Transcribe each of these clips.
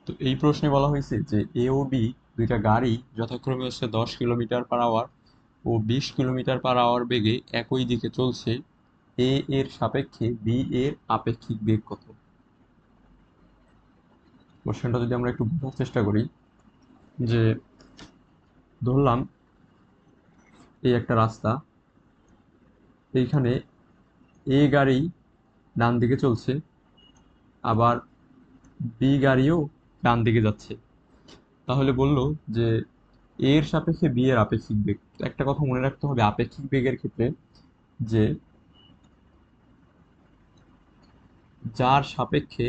তো এই প্রশ্নে বলা হয়েছে যে এ ও বি দুইটা গাড়ি যথাক্রমে হচ্ছে 10 কিলোমিটার পার আওয়ার ও 20 কিলোমিটার পার আওয়ার বেগে একই দিকে চলছে। এ এর সাপেক্ষে বি এর আপেক্ষিক বেগ কত? কোশ্চেনটা যদি আমরা একটু বোঝার চেষ্টা করি, যে ধরলাম এই একটা রাস্তা, এইখানে এ গাড়ি ডান দিকে চলছে, আবার বি গাড়িও ডান দিকে যাচ্ছে। তাহলে বললো যে এর সাপেক্ষে বি এর আপেক্ষিক বেগ। তো একটা কথা মনে রাখতে হবে আপেক্ষিক বেগের ক্ষেত্রে, যে যার সাপেক্ষে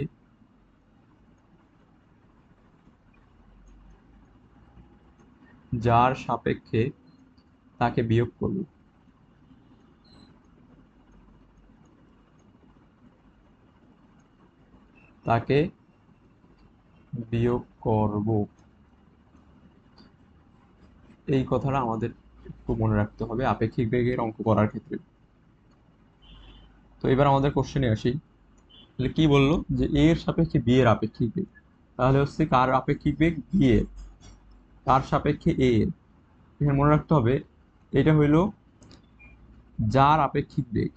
যার সাপেক্ষে তাকে বিয়োগ করব, তাকে বিয়োগ করব, এই কথাটা আমাদের একটু মনে রাখতে হবে আপেক্ষিক বেগের অঙ্ক করার ক্ষেত্রে। তো এবার আমাদের কোশ্চেনে আসি। তাহলে কি বললো যে এ এর সাপেক্ষে বি এর আপেক্ষিক বেগ, তাহলে হচ্ছে কার আপেক্ষিক বেগ? বি এর। কার সাপেক্ষে? এ এর। এখানে মনে রাখতে হবে এটা হইলো যার আপেক্ষিক বেগ,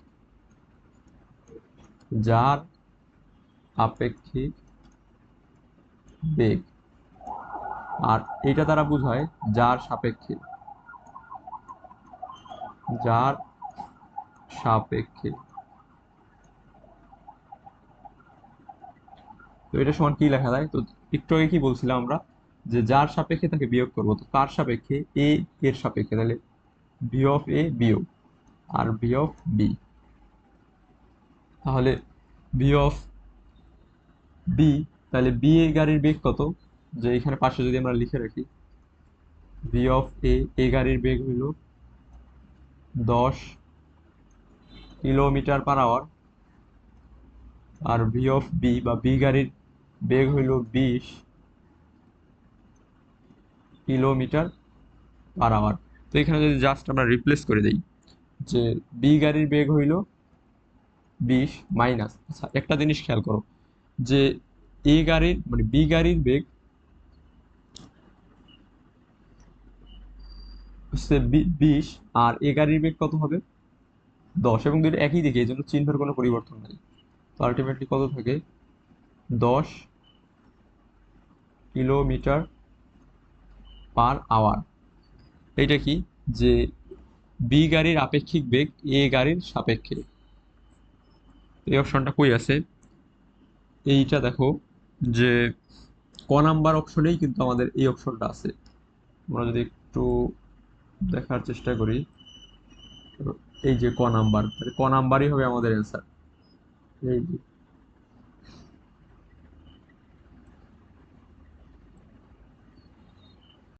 যার আপেক্ষিক বেগ, আর এটা দ্বারা বোঝায় যার সাপেক্ষে, যার সাপেক্ষে। তো এটা সমান কি লেখা যায়? তো একটু আগে কি বলছিলাম আমরা, যে যার সাপেক্ষে তাকে বিয়োগ করবো, তো কার সাপেক্ষে? এ এর সাপেক্ষে, তাহলে বি অফ এ বিয়োগ আর বি অফ বি। তাহলে বি অফ বি, তাহলে বি এ গাড়ির বেগ কত? যে এখানে পাশে যদি আমরা লিখে রাখি, বি অফ এ, এ গাড়ির বেগ হইল 10 কিলোমিটার পার আওয়ার, আর ভি অফ বি বা বি গাড়ির বেগ হইল 20 কিলোমিটার পার আওয়ার। তো এখানে যদি জাস্ট আমরা রিপ্লেস করে দিই, যে বি গাড়ির বেগ হইল 20 মাইনাস, আচ্ছা একটা জিনিস খেয়াল করো, যে এ গাড়ির মানে বি গাড়ির বেগ হচ্ছে 20, আর এ গাড়ির বেগ কত হবে? 10, এবং দুটো একই দিকে, এই জন্য চিহ্নের কোনো পরিবর্তন নাই। তো আলটিমেটলি কত থাকে? 10 কিলোমিটার পার আওয়ার। এইটা কি? যে বি গাড়ির আপেক্ষিক বেগ এ গাড়ির সাপেক্ষে। এই অপশনটা কই আছে? এইটা দেখো, যে ক নাম্বার অপশনেই কিন্তু আমাদের এই অপশনটা আছে। আমরা যদি একটু দেখার চেষ্টা করি, এই যে ক নাম্বার, তাহলে ক নাম্বারই হবে আমাদের অ্যান্সার। এই যে